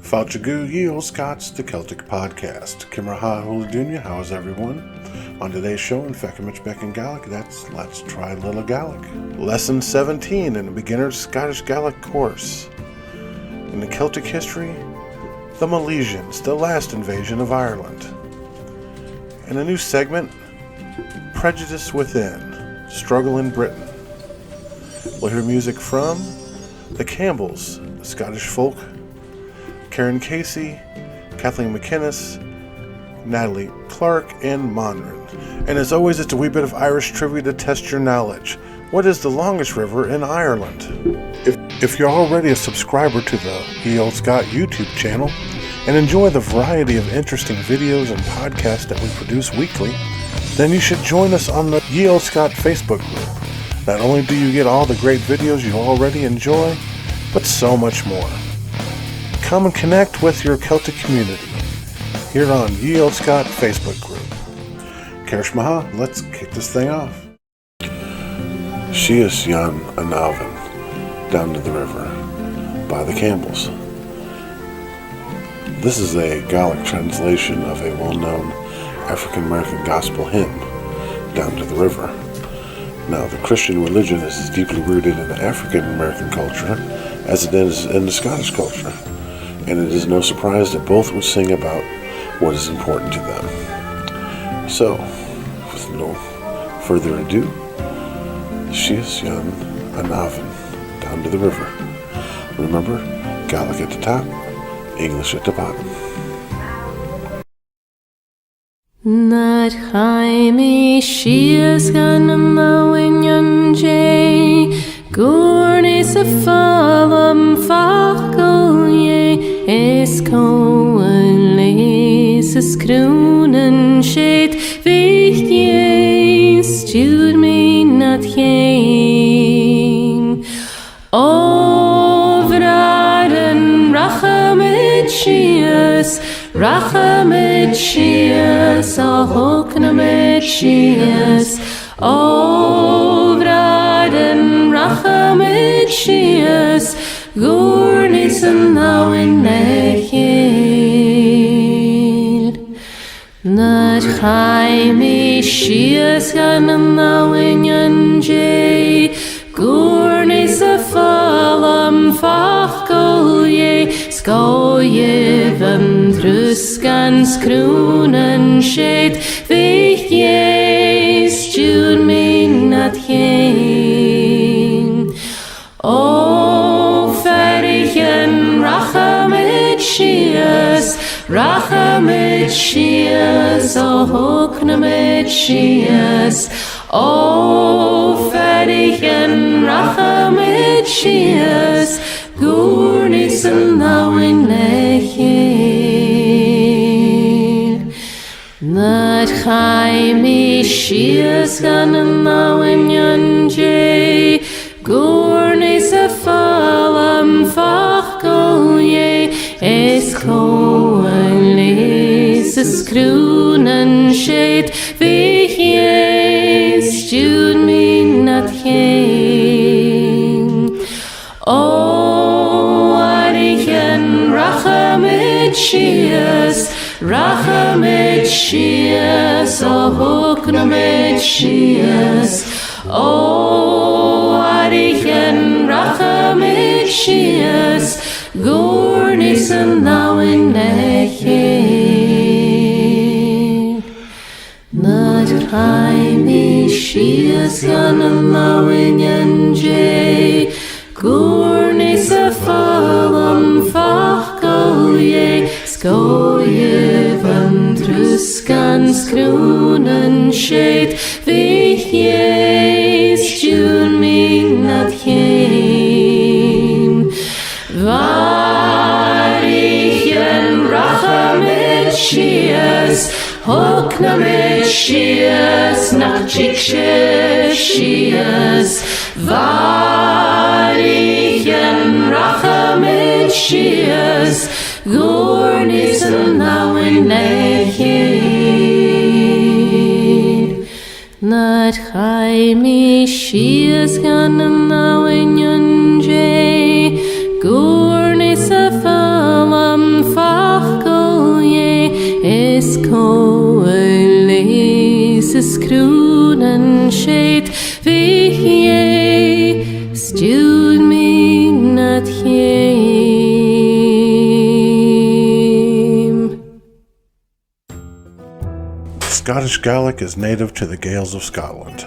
Feuchamaich, ye Olde Scot the Celtic podcast. Kimraha Huladunya, how is everyone? On today's show in Feuchamaich, Beagan, Gaidhlig, that's Let's Try Little Gaelic. Lesson 17 in a beginner's Scottish Gaelic course. In the Celtic history, the Milesians, the last invasion of Ireland. In a new segment, Prejudice Within, Struggle in Britain. We'll hear music from the Campbells, Scottish folk, Karen Casey, Kathleen McInnes, Natalie Clark, and Monran. And as always, it's a wee bit of Irish trivia to test your knowledge. What is the longest river in Ireland? If you're already a subscriber to the Ye Olde Scot YouTube channel and enjoy the variety of interesting videos and podcasts that we produce weekly, then you should join us on the Ye Olde Scot Facebook group. Not only do you get all the great videos you already enjoy, but so much more. Come and connect with your Celtic community here on Ye Olde Scot Facebook group. Feuchamaich, let's kick this thing off. She is Jan Anavin, Down to the River, by the Campbells. This is a Gaelic translation of a well-known African-American gospel hymn, Down to the River. Now, the Christian religion is as deeply rooted in the African-American culture as it is in the Scottish culture, and it is no surprise that both would sing about what is important to them. So, with no further ado, she is Jan Anavin, Down to the River. Remember, Gaelic at the top, English at the bottom. Nad Jaime Shias gan Mawinyan J Gurnis a Falam Fakal ye Esko Les a Skrunen Shade Vich ye Stud me not ye Ovraden Rachamit Shias Rachamit Shias, Ahoknamit Shias, Ovraden Rachamit Shias, Gurnis and now in Nechil. Not Jaime Shias, Ganam now in Yunjay, Gurnis a Falam Fachkol ye, Skoye van Truskan Skrunen Shade, Vich ye, Stud me not ye. O Ferichen Rachamit Shias, Rachamit Shias, O Hoknamit Shias, O Ferichen Rachamit Shias, Gurnis and now in Nechil. Not Jaime Shias gan and now in Yunjay, Gurnis a Falam Fachkol ye, Esko Les a Skrunen Shade, Vich ye, Stud me not ye. Rachamit Shias, O Hoknamit Shias, O Arichen Rachamit Shias, Gurnis and now in Nechil. Not Jaime Shias, gan and now in Yunjay, Gurnis a Falam Fachkol ye, Skoye van Truskan Skrunen Shade, Vich ye, Stud me not ye. Varichen Rachamit Shias, Hoknamit Shias, Nachchikshe Shias, Varichen Rachamit Shias, Gurnis and now in Nechil. Not Jaime Shias gan and now in Yunjay, Gurnis a Falam Coilesis Kronen shade Vihe Stud me not him. Scottish Gaelic is native to the Gaels of Scotland.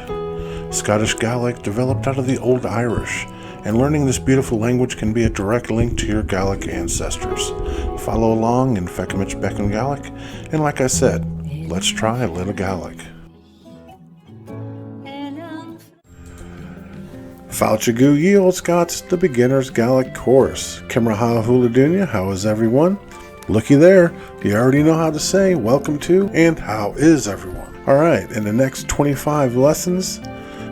Scottish Gaelic developed out of the Old Irish, and learning this beautiful language can be a direct link to your Gaelic ancestors. Follow along in Feuchamaich Beagan Gaelic, and like I said, let's try a little Gaelic. Fauchagu ye Olde Scots, the beginner's Gaelic course. Kimraha Huladunya, how is everyone? Looky there, you already know how to say welcome to and how is everyone. Alright, in the next 25 lessons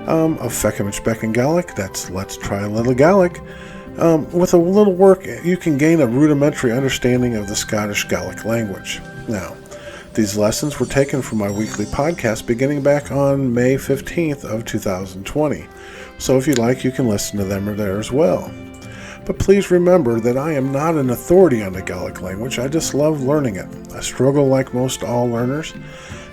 of Feuchamaich Beagan Gaelic, that's Let's Try a Little Gaelic. With a little work, you can gain a rudimentary understanding of the Scottish Gaelic language. Now, these lessons were taken from my weekly podcast beginning back on May 15th of 2020. So if you like, you can listen to them there as well. But please remember that I am not an authority on the Gaelic language. I just love learning it. I struggle like most all learners,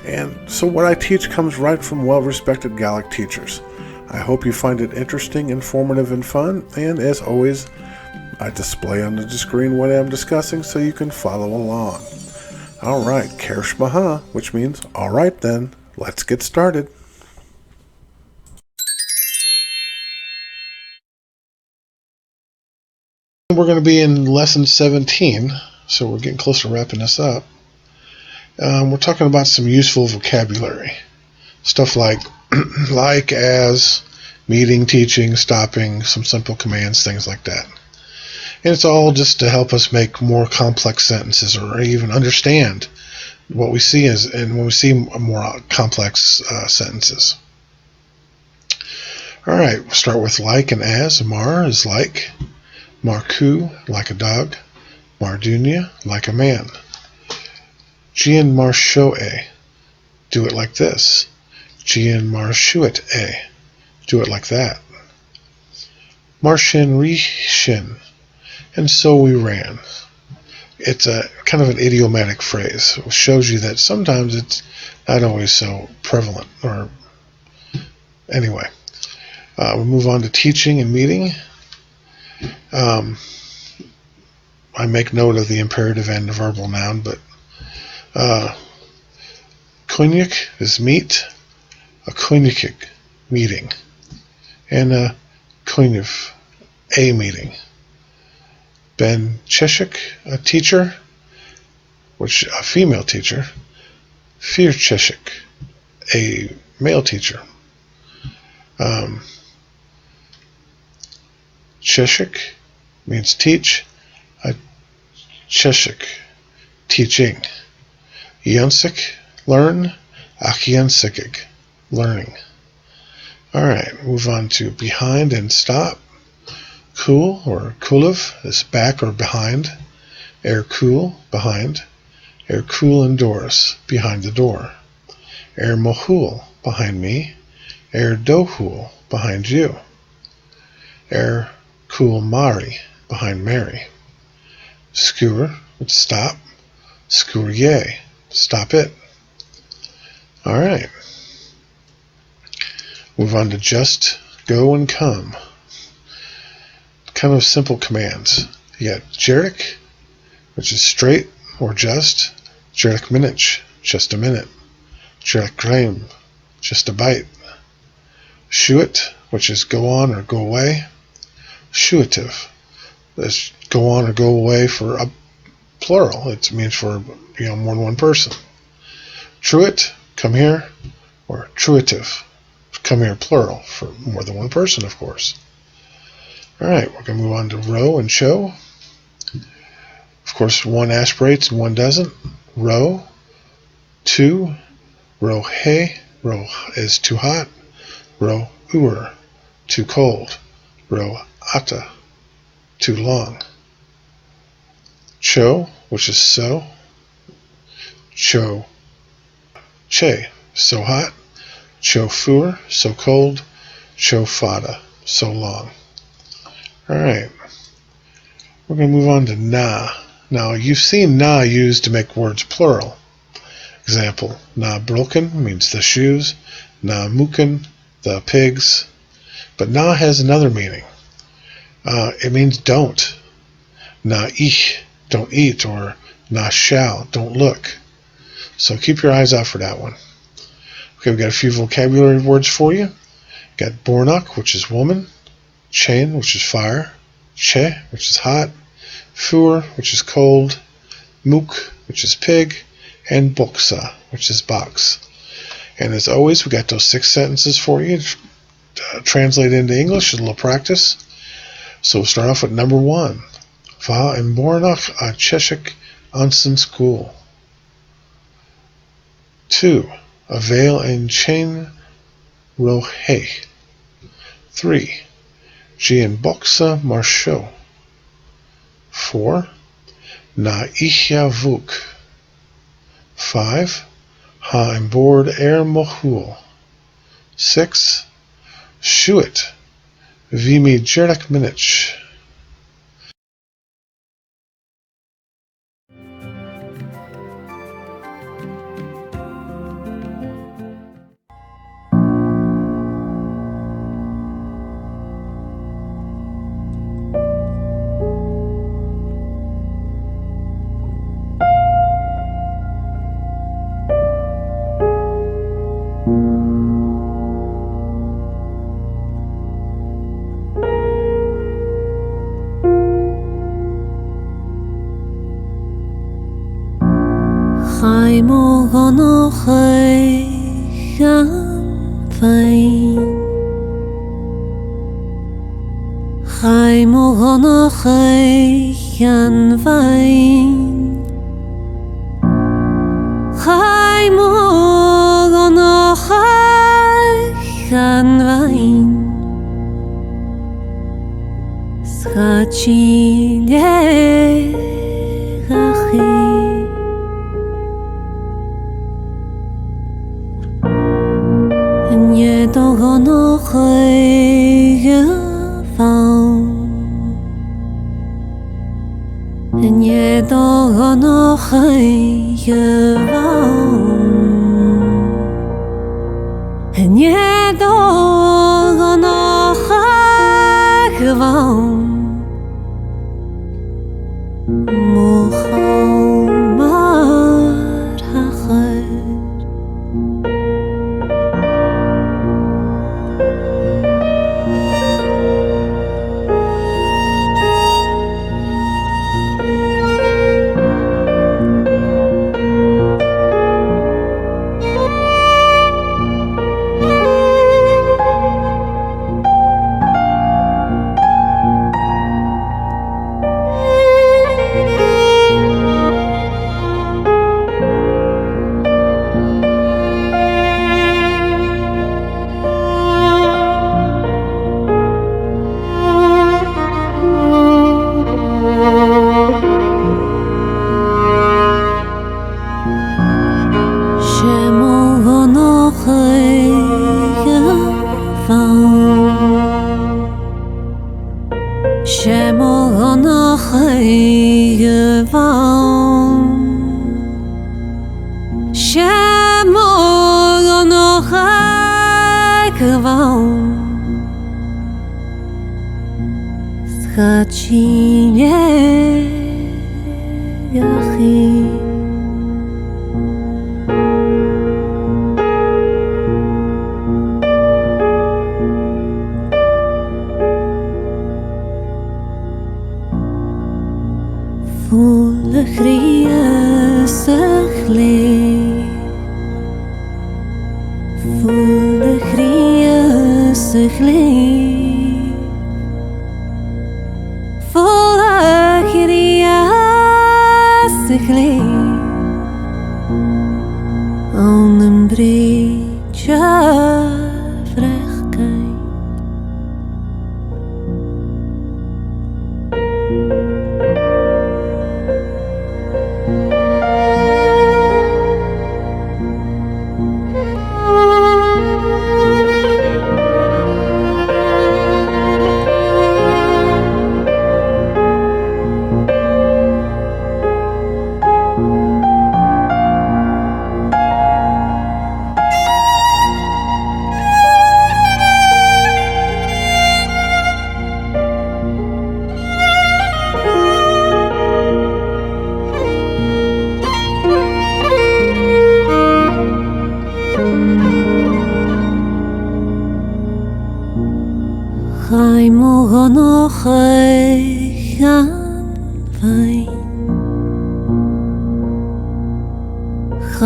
and so what I teach comes right from well-respected Gaelic teachers. I hope you find it interesting, informative, and fun, and as always, I display on the screen what I'm discussing so you can follow along. Alright, Kersh Maha, which means, alright then, let's get started. We're going to be in lesson 17, so we're getting close to wrapping this up. We're talking about some useful vocabulary. Stuff like like, as, meeting, teaching, stopping, some simple commands, things like that. And it's all just to help us make more complex sentences or even understand what we see when we see more complex sentences. Alright, we'll start with like and as. Mar is like. Marku, like a dog. Mardunia, like a man. Gian marshoe, do it like this. Gian marshuet e, do it like that. Marshin rishin, and so we ran. It's a kind of an idiomatic phrase. It shows you that sometimes it's not always so prevalent. Or anyway, we'll move on to teaching and meeting. I make note of the imperative and the verbal noun, but Koinik is meet, a koinikig, meeting, and a koinif, a meeting. Ben Cheshik, a teacher, which a female teacher. Fir Cheshik, a male teacher. Cheshik means teach. Cheshik, teaching. Yansik, learn. Achyansikig, learning. Alright, move on to behind and stop. Cool or kulev is back or behind. Cool, behind. Cool indoors, behind the door. Mohul, behind me. Dohul, behind you. Cool Mari, behind Mary. Skewer, would stop. Skewer yay, stop it. Alright. Move on to just, go, and come. Kind of simple commands. You got Jerik, which is straight or just. Jerik minich, just a minute. Jerik graim, just a bite. Shuit, which is go on or go away. Shuative, that's go on or go away for a plural. It means for more than one person. Truit, come here, or truitive, come here plural for more than one person, of course. Alright, we're going to move on to row and show. Of course, one aspirates and one doesn't. Row, two, row hey, row is too hot. Row uer, too cold. Row ata, too long. Cho, which is so. Cho, che, so hot. Cho fur, so cold. Cho fada, so long. Alright, we're going to move on to na. Now, you've seen na used to make words plural. Example, na broken means the shoes, na muken, the pigs. But na has another meaning. It means don't. Na ich, don't eat, or na shall, don't look. So keep your eyes out for that one. Okay, we've got a few vocabulary words for you. Got bornok, which is woman, chain, which is fire, che, which is hot, fur, which is cold, muk, which is pig, and boksa, which is box. And as always, we got those 6 sentences for you. Translate into English, a little practice. So we'll start off with number 1. Va en bornok a cheshik onsen school. 2. A veil and chain rohe. 3. G en boksa marsho. 4. Na ichya vuk. 5. Ha en boord mohul. 6. Shuit. Vimi jerek minich. Chaimo gono chai gan vain. Chaimo gono chai gan vain. Chaimo gono chai gan vain. Schachi legachi. Nie dogono chege vang. Nie dogono chege vang. Nie dogono chege vang. Muhammad hachar.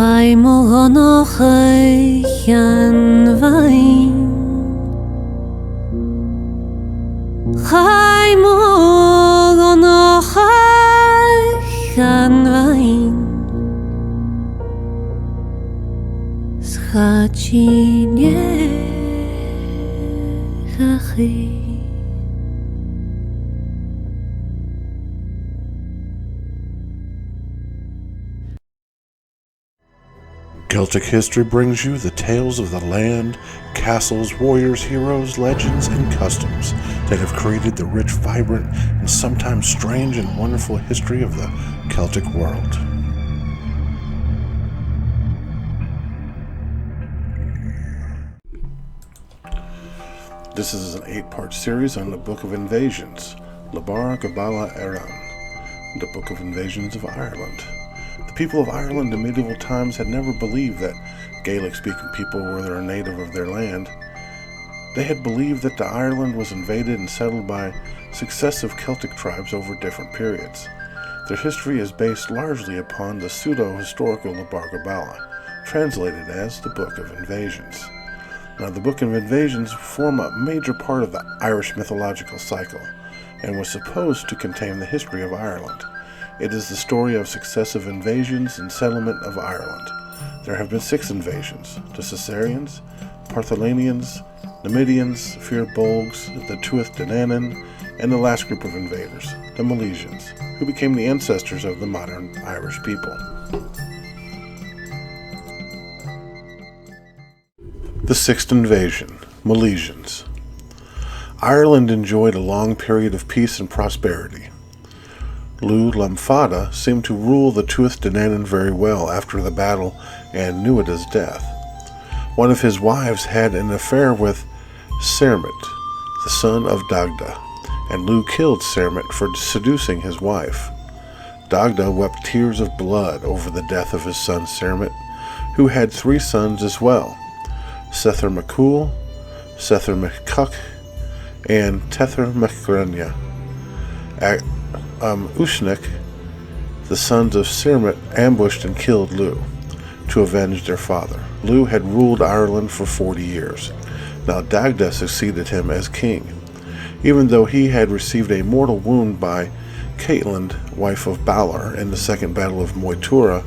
Feuchamaich an Wein. Feuchamaich an Wein. Schacinie chachy. Celtic history brings you the tales of the land, castles, warriors, heroes, legends, and customs that have created the rich, vibrant, and sometimes strange and wonderful history of the Celtic world. This is an 8-part series on the Book of Invasions, Labar Gabala Eran, the Book of Invasions of Ireland. The people of Ireland in medieval times had never believed that Gaelic-speaking people were a native of their land. They had believed that the Ireland was invaded and settled by successive Celtic tribes over different periods. Their history is based largely upon the pseudo-historical Labar Gabala, translated as the Book of Invasions. Now, the Book of Invasions form a major part of the Irish mythological cycle and was supposed to contain the history of Ireland. It is the story of successive invasions and settlement of Ireland. There have been 6 invasions: the Caesarians, Partholanians, Numidians, Fir-Bolgs, the Tuath Danann, and the last group of invaders, the Milesians, who became the ancestors of the modern Irish people. The 6th invasion, Milesians. Ireland enjoyed a long period of peace and prosperity. Lugh Lamfada seemed to rule the Tuath Danann very well after the battle and Nuada's death. One of his wives had an affair with Cermet, the son of Dagda, and Lugh killed Cermet for seducing his wife. Dagda wept tears of blood over the death of his son Cermet, who had 3 sons as well: Sether MacCool, Sether MacCuck, and Tether MacGrania. Uisneach, the sons of Cermet, ambushed and killed Lugh to avenge their father. Lugh had ruled Ireland for 40 years. Now Dagda succeeded him as king. Even though he had received a mortal wound by Caitlin, wife of Balor, in the Second Battle of Moytura,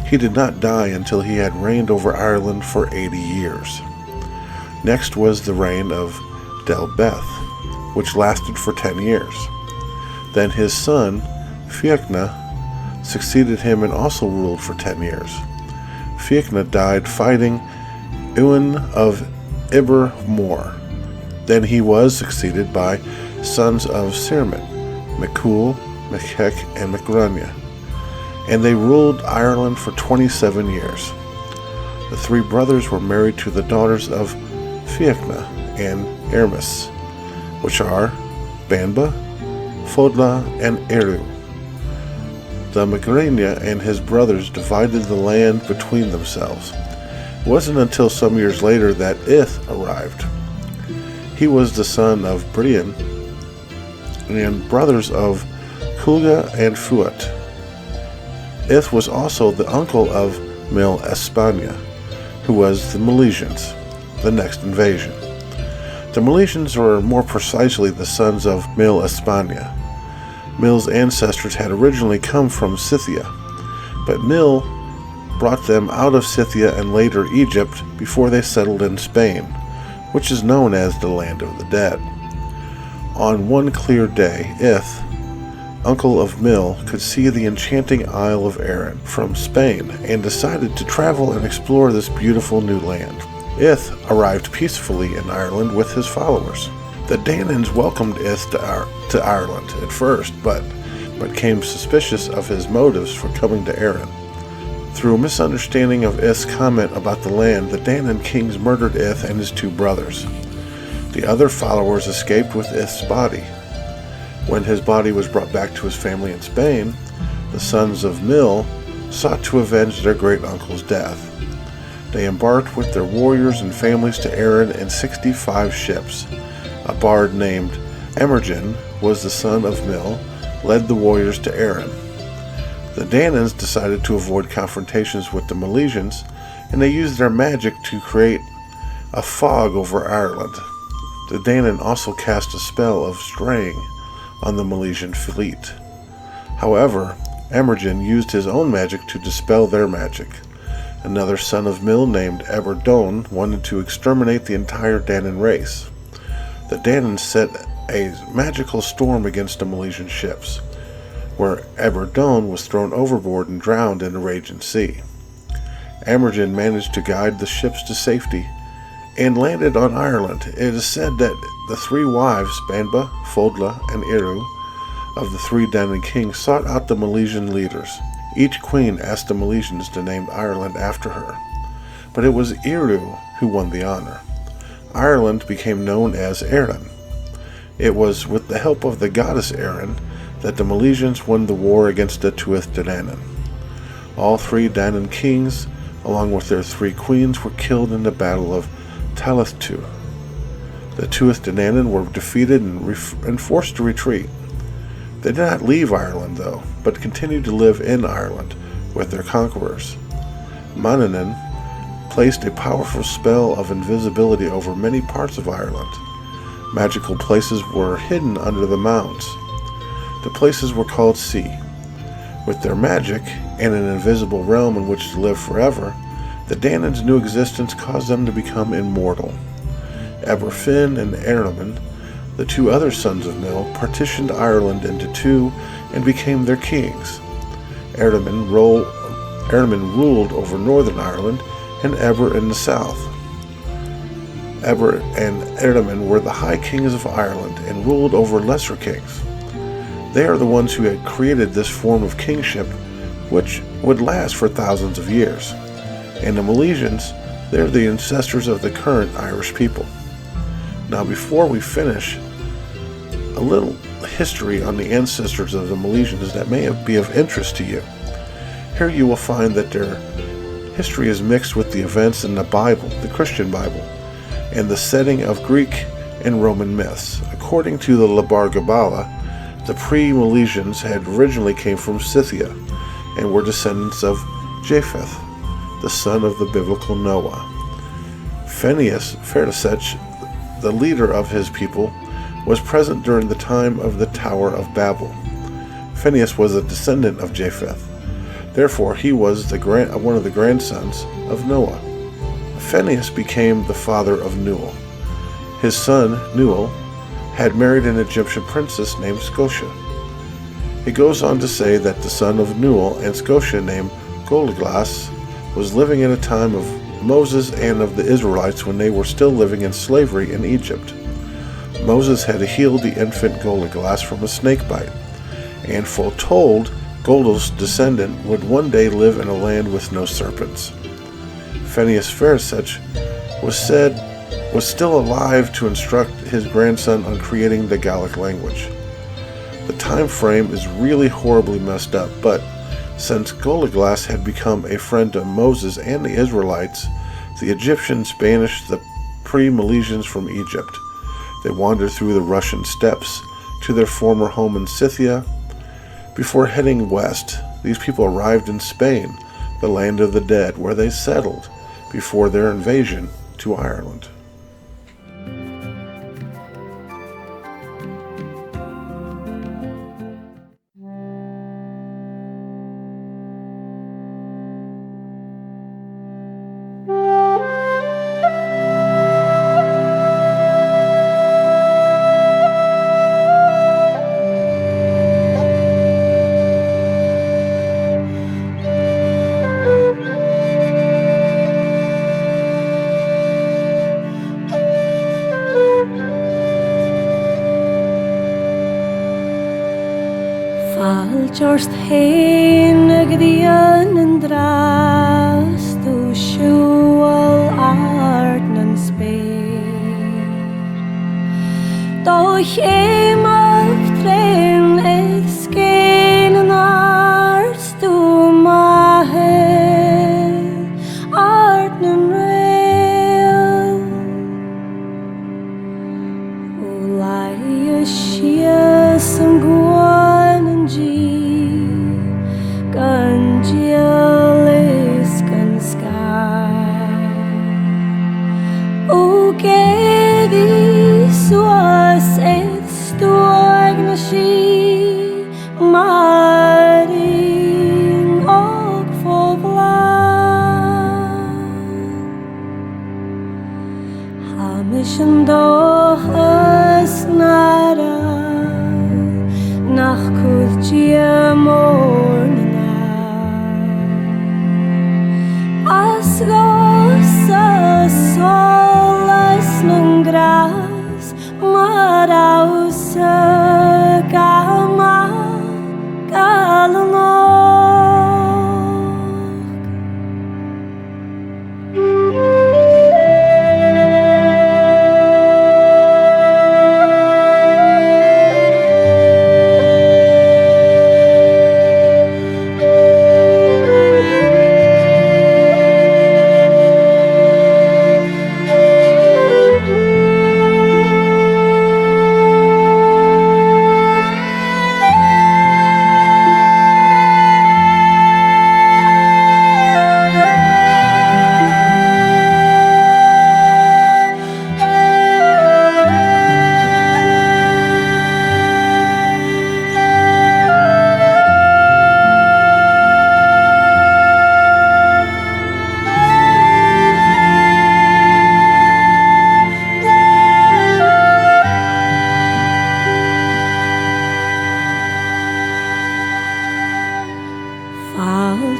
he did not die until he had reigned over Ireland for 80 years. Next was the reign of Delbeth, which lasted for 10 years. Then his son, Feuchamaich, succeeded him and also ruled for 10 years. Feuchamaich died fighting Ewan of Ibermore. Then he was succeeded by sons of Cermet, MacCool, MacHeck, and MacGrania, and they ruled Ireland for 27 years. The 3 brothers were married to the daughters of Feuchamaich and Ermis, which are Banba, Fodla, and Eru. The MacGrania and his brothers divided the land between themselves. It wasn't until some years later that Ith arrived. He was the son of Beagan and brothers of Culga and Fuat. Ith was also the uncle of Milesians, who was the Milesians, the next invasion. The Milesians were more precisely the sons of Milesians. Mil's ancestors had originally come from Scythia, but Mil brought them out of Scythia and later Egypt before they settled in Spain, which is known as the Land of the Dead. On one clear day, Ith, uncle of Mil, could see the enchanting Isle of Arran from Spain and decided to travel and explore this beautiful new land. Ith arrived peacefully in Ireland with his followers. The Danans welcomed Ith to Ireland at first, but became suspicious of his motives for coming to Arran. Through a misunderstanding of Ith's comment about the land, the Danan kings murdered Ith and his 2 brothers. The other followers escaped with Ith's body. When his body was brought back to his family in Spain, the sons of Mil sought to avenge their great-uncle's death. They embarked with their warriors and families to Arran in 65 ships. A bard named Emergen was the son of Mil, led the warriors to Arran. The Danans decided to avoid confrontations with the Milesians, and they used their magic to create a fog over Ireland. The Danan also cast a spell of straying on the Milesian fleet. However, Emergen used his own magic to dispel their magic. Another son of Mill named Eberdone wanted to exterminate the entire Danan race. The Danan set a magical storm against the Milesian ships, where Eberdone was thrown overboard and drowned in the raging sea. Emergen managed to guide the ships to safety and landed on Ireland. It is said that the three wives, Banba, Fodla, and Iru, of the three Danan kings sought out the Milesian leaders. Each queen asked the Milesians to name Ireland after her, but it was Iru who won the honor. Ireland became known as Erin. It was with the help of the goddess Erin that the Milesians won the war against the Tuath Danann. All three Danan kings, along with their three queens, were killed in the Battle of Tallaghtu. The Tuath Danann were defeated and forced to retreat. They did not leave Ireland, though, but continued to live in Ireland with their conquerors. Manannán placed a powerful spell of invisibility over many parts of Ireland. Magical places were hidden under the mounds. The places were called Sea. With their magic and an invisible realm in which to live forever, the Danans' new existence caused them to become immortal. Eberfin and Eärnamon, the two other sons of Mill, partitioned Ireland into two and became their kings. Eärnamon ruled over Northern Ireland and Eber in the south. Eber and Eärnamon were the high kings of Ireland and ruled over lesser kings. They are the ones who had created this form of kingship, which would last for thousands of years. And the Milesians, they are the ancestors of the current Irish people. Now, before we finish, a little history on the ancestors of the Milesians that may be of interest to you. Here you will find that their history is mixed with the events in the Bible, the Christian Bible, and the setting of Greek and Roman myths. According to the Libar Gabala, the pre-Milesians had originally came from Scythia and were descendants of Japheth, the son of the biblical Noah. Phineas Ferdisech, the leader of his people, was present during the time of the Tower of Babel. Phineas was a descendant of Japheth. Therefore, he was one of the grandsons of Noah. Phineas became the father of Newell. His son, Newell, had married an Egyptian princess named Scotia. It goes on to say that the son of Newell and Scotia, named Goliglas, was living in a time of Moses and of the Israelites when they were still living in slavery in Egypt. Moses had healed the infant Goliglas from a snake bite, and foretold Goldal's descendant would one day live in a land with no serpents. Phineas Ferdisech was still alive to instruct his grandson on creating the Gaelic language. The time frame is really horribly messed up, but since Goliglas had become a friend of Moses and the Israelites, the Egyptians banished the pre-Milesians from Egypt. They wandered through the Russian steppes to their former home in Scythia. Before heading west, these people arrived in Spain, the land of the dead, where they settled before their invasion to Ireland. Just hain ag ddian yn dras dw siwl art na'n sbeir Do jem af tren eith sgen yn art dw mahed art na'n reil O lai y sias yn gwan yn gi Jeliskan sky. O Gaidhlig suas et storgna ski, maring og fåvlar. Hamischen doch es nara, nach kultje mornena. As rosa solas nung gras, marausa gama galanok.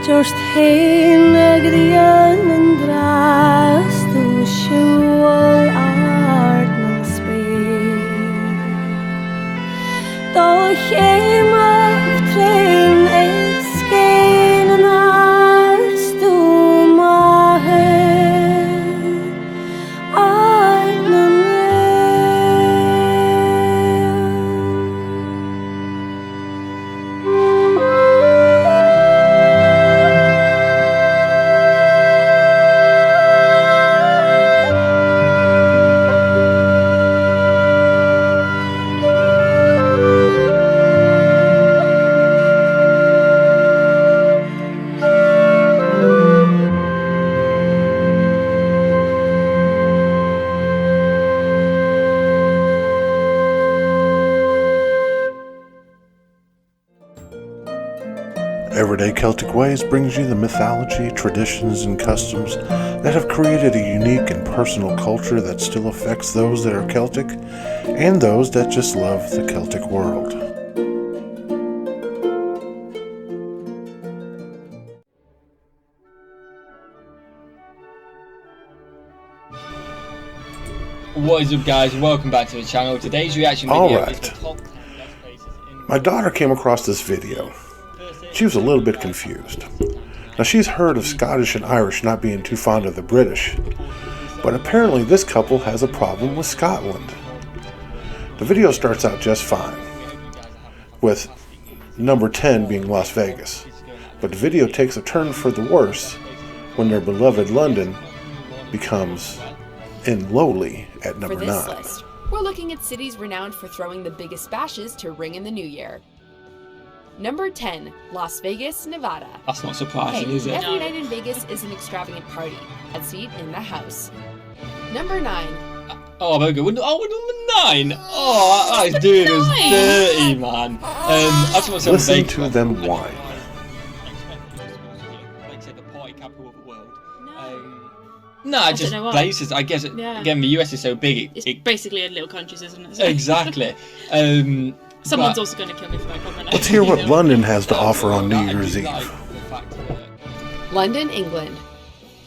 Just heinagrian and drast to shual artnal speed. Doch heim of train escain and arts to my head artnal Everyday Celtic Ways brings you the mythology, traditions, and customs that have created a unique and personal culture that still affects those that are Celtic and those that just love the Celtic world. What is up, guys? Welcome back to the channel. Today's reaction video is Alright. the top 10 best places in My daughter came across this video. She was a little bit confused. Now, she's heard of Scottish and Irish not being too fond of the British, but apparently this couple has a problem with Scotland. The video starts out just fine, with number 10 being Las Vegas, but the video takes a turn for the worse when their beloved London becomes in lowly at number For this 9. list, we're looking at cities renowned for throwing the biggest bashes to ring in the new year. Number 10, Las Vegas, Nevada. That's not surprising, Hey, is it? every night in Vegas is an extravagant party. A seat in the house. Number 9, Oh, very good. We're number 9. Oh, that is doing us dirty, man. I just want to Listen Vegas. to them whine. Like I said, the party capital of the world. No. No, just know why. places. I guess, Yeah. again, the US is so big. It's basically a little countries, isn't it? So Exactly. Someone's but- also going to kill me for that comment. Let's hear what London has to offer on New That Year's is Eve. like the fact that- London, England.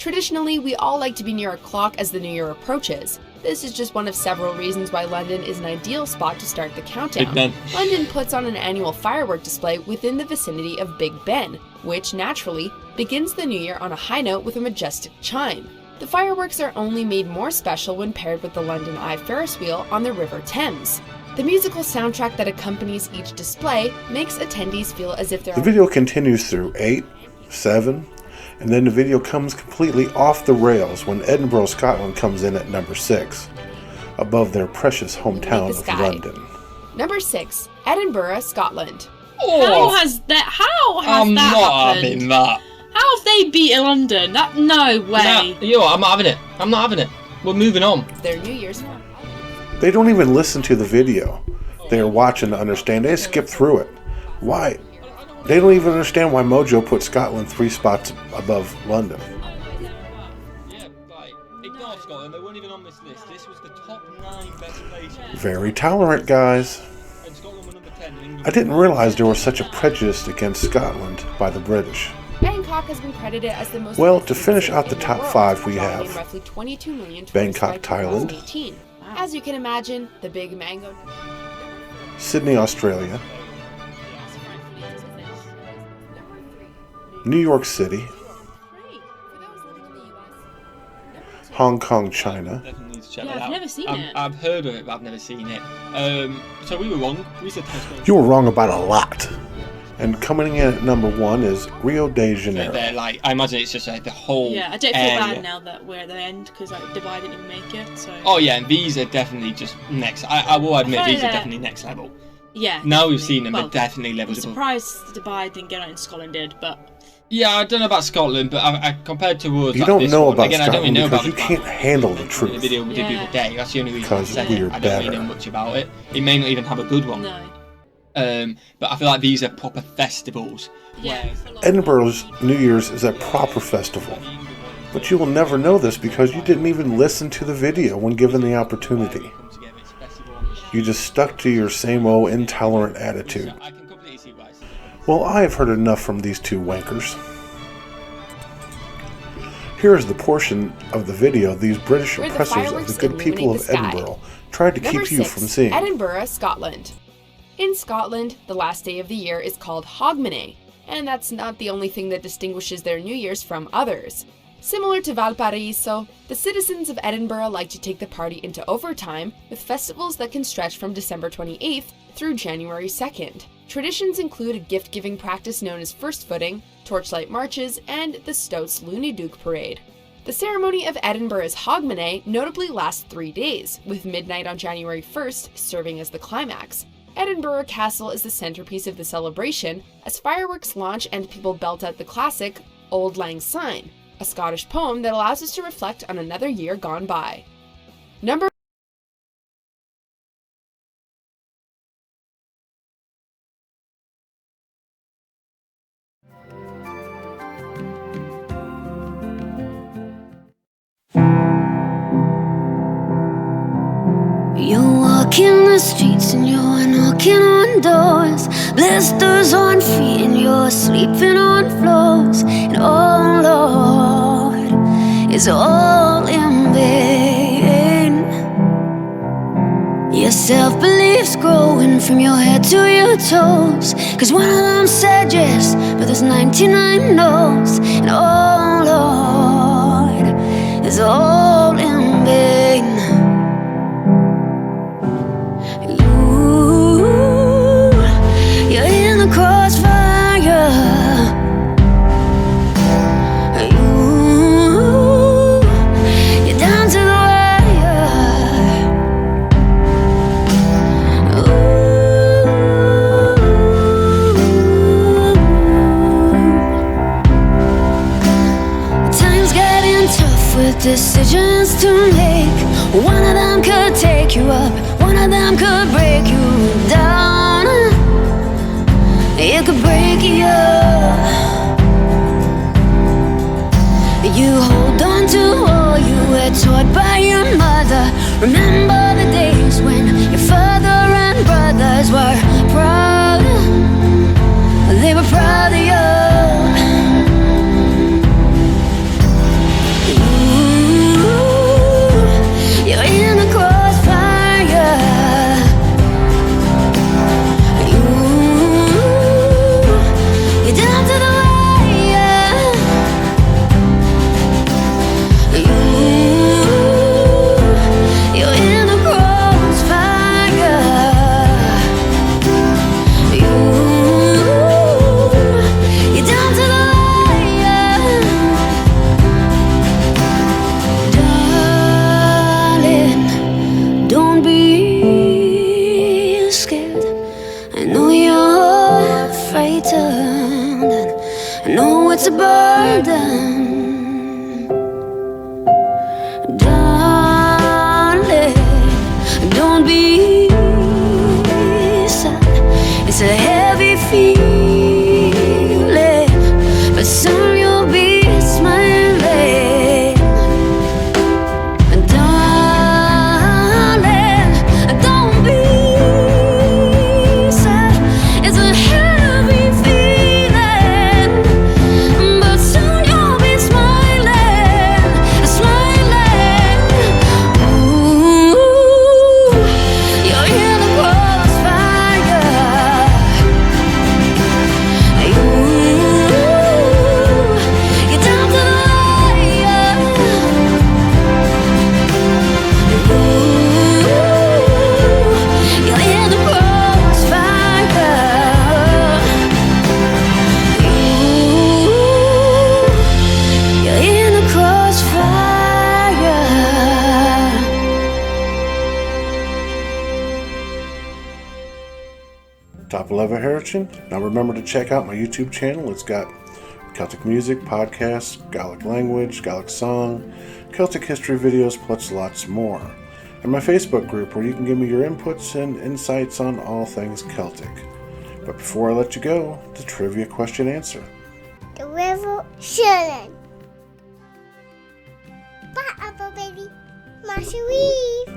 Traditionally, we all like to be near a clock as the new year approaches. This is just one of several reasons why London is an ideal spot to start the countdown. Big Ben. London puts on an annual firework display within the vicinity of Big Ben, which naturally begins the new year on a high note with a majestic chime. The fireworks are only made more special when paired with the London Eye Ferris wheel on the River Thames. The musical soundtrack that accompanies each display makes attendees feel as if they're The video continues through 8, 7, and then the video comes completely off the rails when Edinburgh, Scotland comes in at number 6, above their precious hometown the of sky. London. Number 6, Edinburgh, Scotland. Oh, How has that I'm not happened? having that. How have they beaten London? No way. Nah, I'm not having it. I'm not having it. We're moving on. Their New Year's fun. They don't even listen to the video. They are watching to understand. They skip through it. Why? They don't even understand why Mojo put Scotland 3 spots above London. Yeah, like, ignore Scotland. They weren't even on this list. This was the top 9 best places. Very tolerant, guys. And Scotland were number 10. And England I didn't realize there was such a prejudice against Scotland by the British. Bangkok has been credited as the most. Well, to finish out the top 5, we drawing in have roughly 22 million tourists Bangkok, by Thailand. 2018. As you can imagine, the big mango. Sydney, Australia, New York City, Hong Kong, China, definitely need to check Yeah, that I've out. never seen it. I've heard of it, but I've never seen it. So we were wrong. We said Tesco. You were wrong about a lot. And coming in at number 1 is Rio de Janeiro. They're like, I imagine it's just like the whole. Yeah, I don't feel area. bad now that we're at the end because like Dubai didn't even make it. So. Oh yeah, and these are definitely just next. I will admit I these are find definitely next level. Yeah. Now we've definitely. seen them, Well, they're definitely I'm levels above. surprised Dubai didn't get on and Scotland did, but Yeah, I don't know about Scotland, but I compared to us, You like don't this know one, about again, I don't really Scotland know because about you the can't handle the The truth. video we did the other day. That's the only reason Because I said we're it. I don't really better. know much about it. It may not even have a good one. no. But I feel like these are proper festivals. Yeah. Edinburgh's New Year's is a proper festival. But you will never know this because you didn't even listen to the video when given the opportunity. You just stuck to your same old intolerant attitude. I can completely see why. Well, I have heard enough from these two wankers. Here is the portion of the video these British Where the oppressors of fireworks the good people of illuminate the sky. Edinburgh tried to Number keep you 6, from seeing. Edinburgh, Scotland. In Scotland, the last day of the year is called Hogmanay, and that's not the only thing that distinguishes their New Year's from others. Similar to Valparaiso, the citizens of Edinburgh like to take the party into overtime with festivals that can stretch from December 28th through January 2nd. Traditions include a gift-giving practice known as First Footing, torchlight marches, and the Stouts Looney Duke Parade. The ceremony of Edinburgh's Hogmanay notably lasts 3 days, with midnight on January 1st serving as the climax. Edinburgh Castle is the centerpiece of the celebration, as fireworks launch and people belt out the classic Auld Lang Syne, a Scottish poem that allows us to reflect on another year gone by. Number You're walking the streets and you're knocking on doors, blisters on feet and you're sleeping on floors. And oh Lord, it's all in vain. Your self-belief's growing from your head to your toes, 'cause one of them said yes, but there's 99 no's. And oh Lord, it's all in vain. You're in the crossfire. You're down to the wire. Time's getting tough with decisions to make. One of them could take you up, one of them could break you down. It could break you. You hold on to all you were taught by your mother. Remember the days when your father and brothers were proud. They were proud of you. You're in the crossfire. You're down to the wire. it's a burden. Darling, don't be sad. It's a heavy feeling, but soon you'll be smiling. Darling, don't be sad. It's a heavy feeling, but soon you'll be smiling, smiling. Ooh, you're in the crossfire. You're down to the wire. You're in the crossfire. You're in the crossfire. Top of Lever Heritage. Now remember to check out my YouTube channel. It's got Celtic music, podcasts, Gaelic language, Gaelic song, Celtic history videos, plus lots more. And my Facebook group where you can give me your inputs and insights on all things Celtic. But before I let you go, the trivia question answer. The river shouldn't. Bye, Apple Baby. Masha Weave.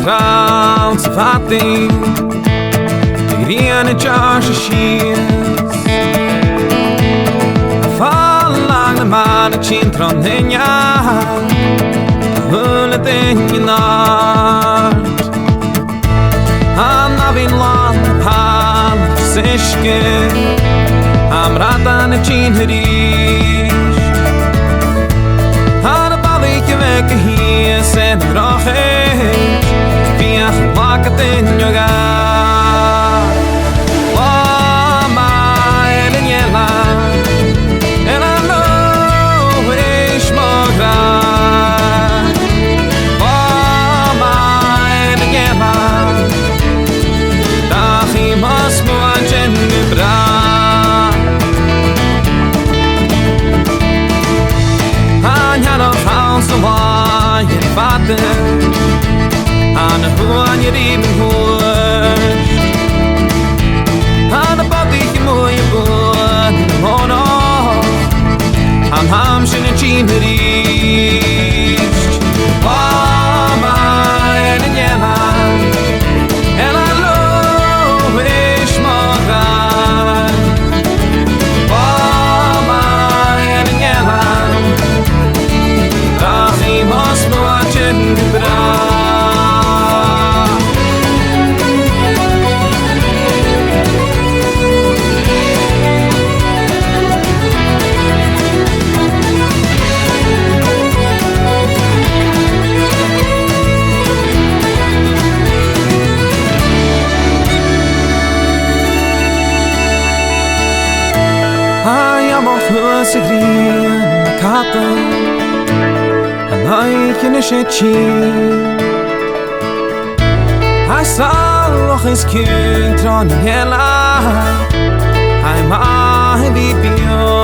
Trouwens vating, de grene charge shears. Fall lang de mannen chintron in ja, hullet in je naart. Anna vin land pan siske, am ratan en chinherish. Har bavike wekke hier sen roche. Walk it in your God. Oh, my, and I know it's more God. Oh, my, and he must watch in the bra. I had a house of wine and father. An huan je even hoort. An de body je mooie boon. Oh no. An hamschen en chimericht. Oh my en jema. En I love is moran. Oh my en jema. Dag I mos moatjen bra. Se grien katten en eiken is het chien. Hij zal nog eens kutron hela. Hij mag wie bio.